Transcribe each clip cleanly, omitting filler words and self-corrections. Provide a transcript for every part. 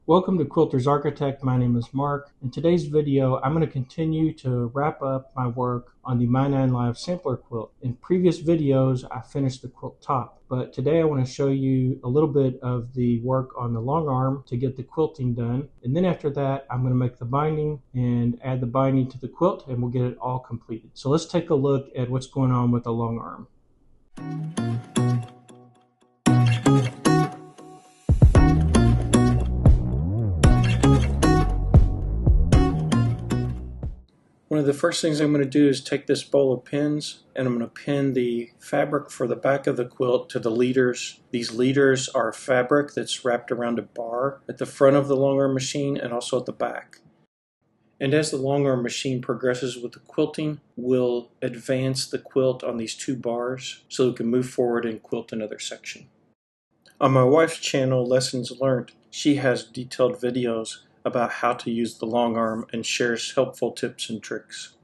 Welcome to Quilter's Architect. My name is Mark. In today's video, I'm going to continue to wrap up my work on the My 9 Live sampler quilt. In previous videos, I finished the quilt top, but today I want to show you a little bit of the work on the long arm to get the quilting done. And then after that, I'm going to make the binding and add the binding to the quilt, and we'll get it all completed. So let's take a look at what's going on with the long arm. One of the first things I'm going to do is take this bowl of pins and I'm going to pin the fabric for the back of the quilt to the leaders. These leaders are fabric that's wrapped around a bar at the front of the long arm machine and also at the back. And as the long arm machine progresses with the quilting, we'll advance the quilt on these two bars so we can move forward and quilt another section. On my wife's channel, Lessons Learned, she has detailed videos about how to use the long arm and shares helpful tips and tricks.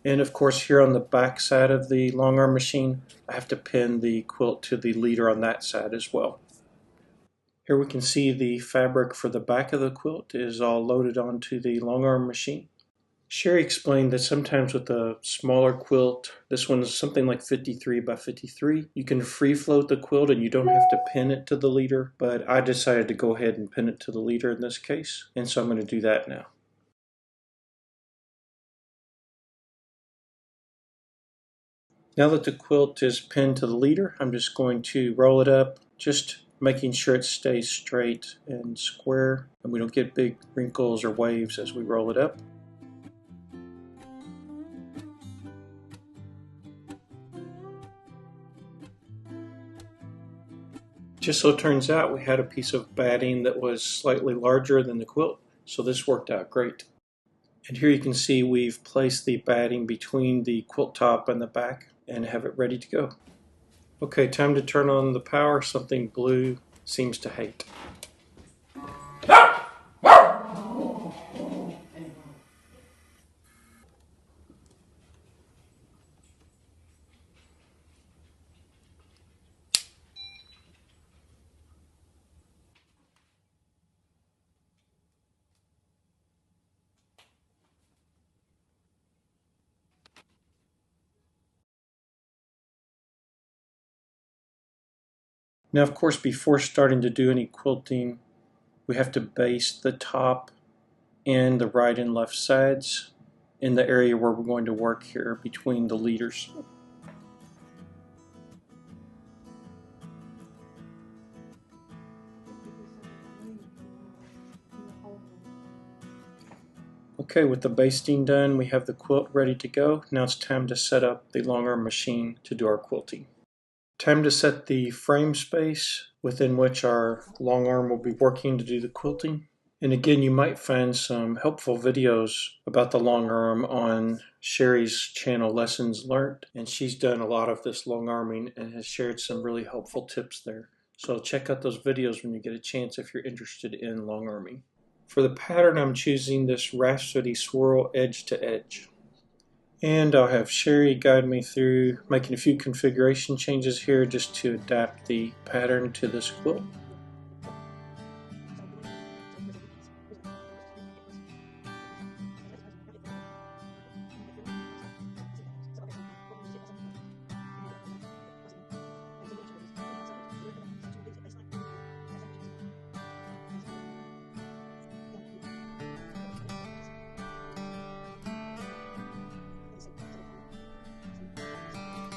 And of course, here on the back side of the long arm machine, I have to pin the quilt to the leader on that side as well. Here we can see the fabric for the back of the quilt is all loaded onto the long arm machine. Sherry explained that sometimes with a smaller quilt, this one is something like 53 by 53, you can free float the quilt and you don't have to pin it to the leader, but I decided to go ahead and pin it to the leader in this case, and so I'm going to do that now. Now that the quilt is pinned to the leader, I'm just going to roll it up, just making sure it stays straight and square, and we don't get big wrinkles or waves as we roll it up. Just so it turns out, we had a piece of batting that was slightly larger than the quilt, so this worked out great. And here you can see we've placed the batting between the quilt top and the back and have it ready to go. Okay, time to turn on the power. Something blue seems to hate. Now, of course, before starting to do any quilting, we have to baste the top and the right and left sides in the area where we're going to work here between the leaders. Okay, with the basting done, we have the quilt ready to go. Now it's time to set up the long arm machine to do our quilting. Time to set the frame space within which our long arm will be working to do the quilting. And again, you might find some helpful videos about the long arm on Sherry's channel, Lessons Learned. And she's done a lot of this long arming and has shared some really helpful tips there. So check out those videos when you get a chance if you're interested in long arming. For the pattern, I'm choosing this Rhapsody Swirl edge to edge. And I'll have Sherry guide me through making a few configuration changes here just to adapt the pattern to this quilt.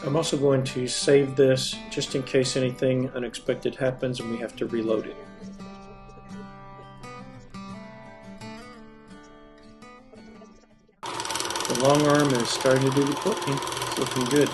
I'm also going to save this just in case anything unexpected happens and we have to reload it. The long arm is starting to do the quilting. It's looking good.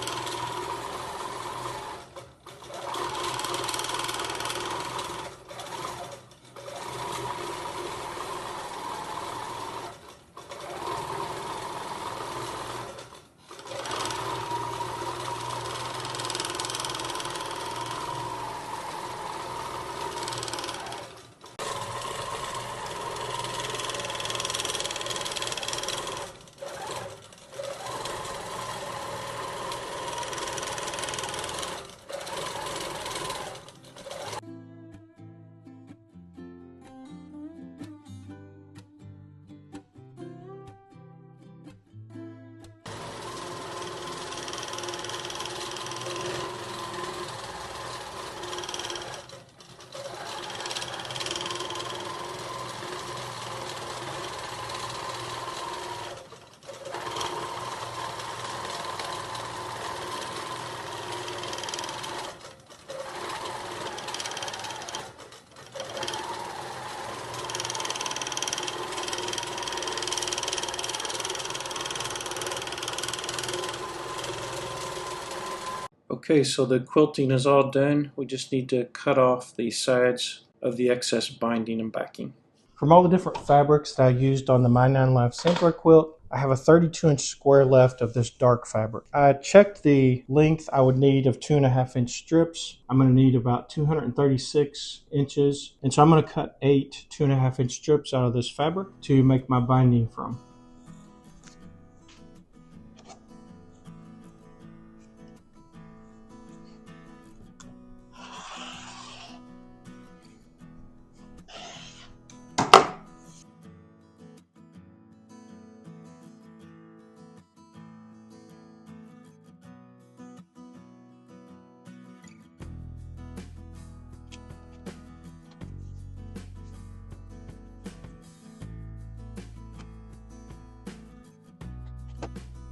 Okay, so the quilting is all done. We just need to cut off the sides of the excess binding and backing. From all the different fabrics that I used on the My 9 Live Sampler quilt, I have a 32-inch square left of this dark fabric. I checked the length I would need of 2.5-inch strips. I'm going to need about 236 inches, and so I'm going to cut 8 2.5-inch strips out of this fabric to make my binding from.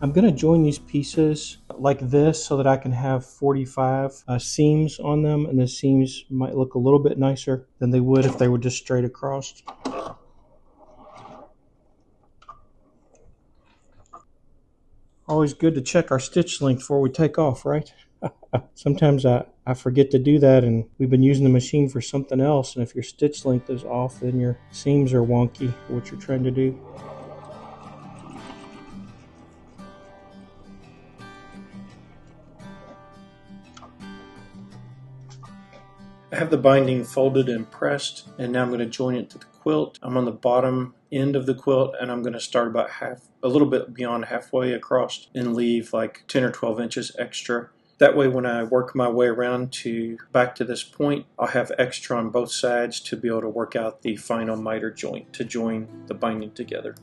I'm going to join these pieces like this so that I can have 45 seams on them, and the seams might look a little bit nicer than they would if they were just straight across. Always good to check our stitch length before we take off, right? Sometimes I forget to do that, and we've been using the machine for something else, and if your stitch length is off, then your seams are wonky for what you're trying to do. I have the binding folded and pressed, and now I'm going to join it to the quilt. I'm on the bottom end of the quilt, and I'm going to start about a little bit beyond halfway across and leave like 10 or 12 inches extra. That way when I work my way around back to this point, I'll have extra on both sides to be able to work out the final miter joint to join the binding together.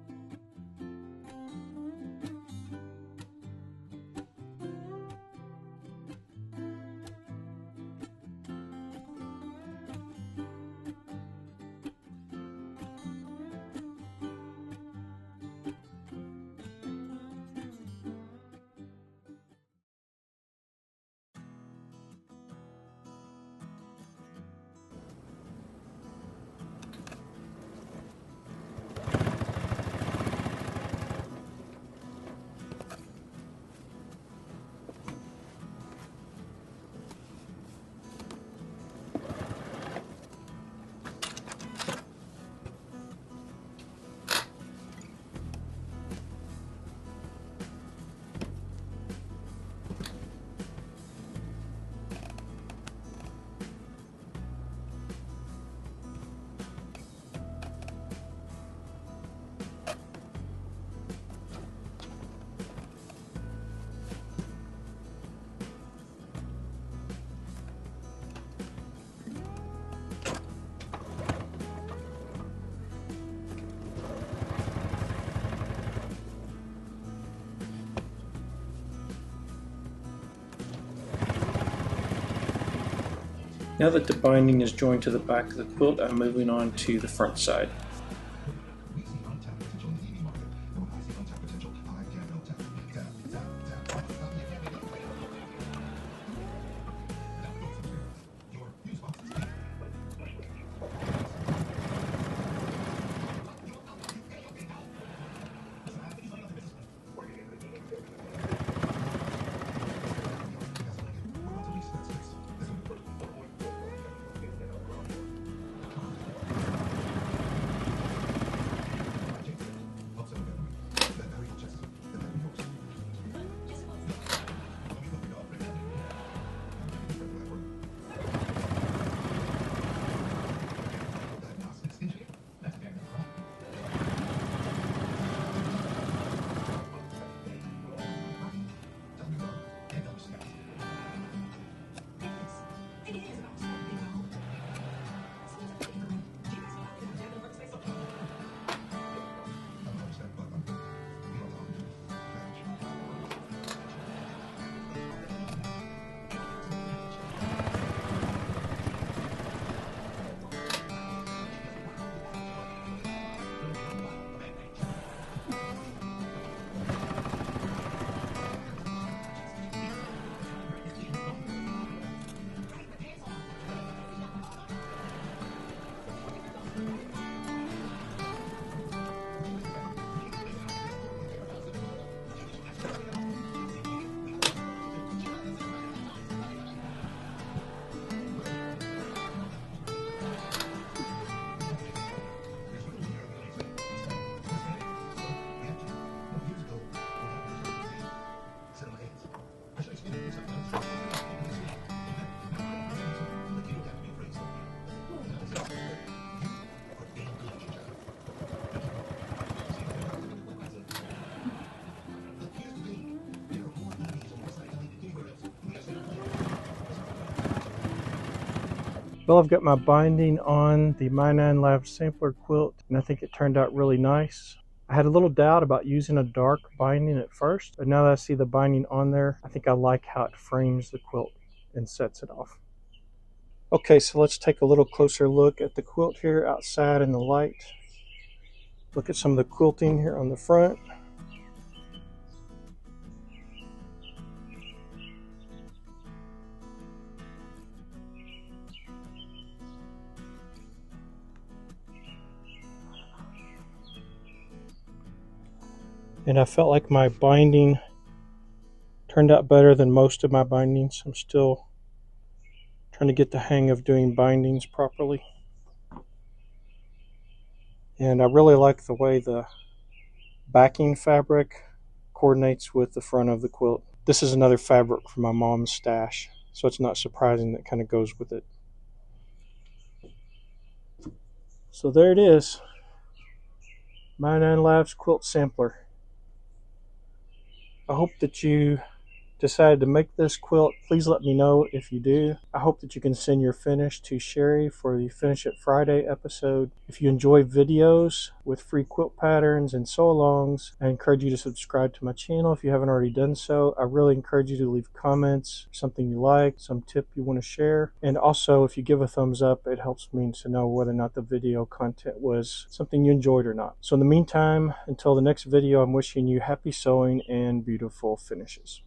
Now that the binding is joined to the back of the quilt, I'm moving on to the front side. Well, I've got my binding on the My 9 Lab sampler quilt, and I think it turned out really nice. I had a little doubt about using a dark binding at first, but now that I see the binding on there, I think I like how it frames the quilt and sets it off. Okay, so let's take a little closer look at the quilt here outside in the light. Look at some of the quilting here on the front. And I felt like my binding turned out better than most of my bindings. I'm still trying to get the hang of doing bindings properly. And I really like the way the backing fabric coordinates with the front of the quilt. This is another fabric from my mom's stash, so it's not surprising that kind of goes with it. So there it is, My 9 Labs quilt sampler. I hope that you decided to make this quilt. Please let me know if you do. I hope that you can send your finish to Sherry for the Finish It Friday episode. If you enjoy videos with free quilt patterns and sew-alongs, I encourage you to subscribe to my channel if you haven't already done so. I really encourage you to leave comments, something you like, some tip you want to share. And also, if you give a thumbs up, it helps me to know whether or not the video content was something you enjoyed or not. So in the meantime, until the next video, I'm wishing you happy sewing and beautiful finishes.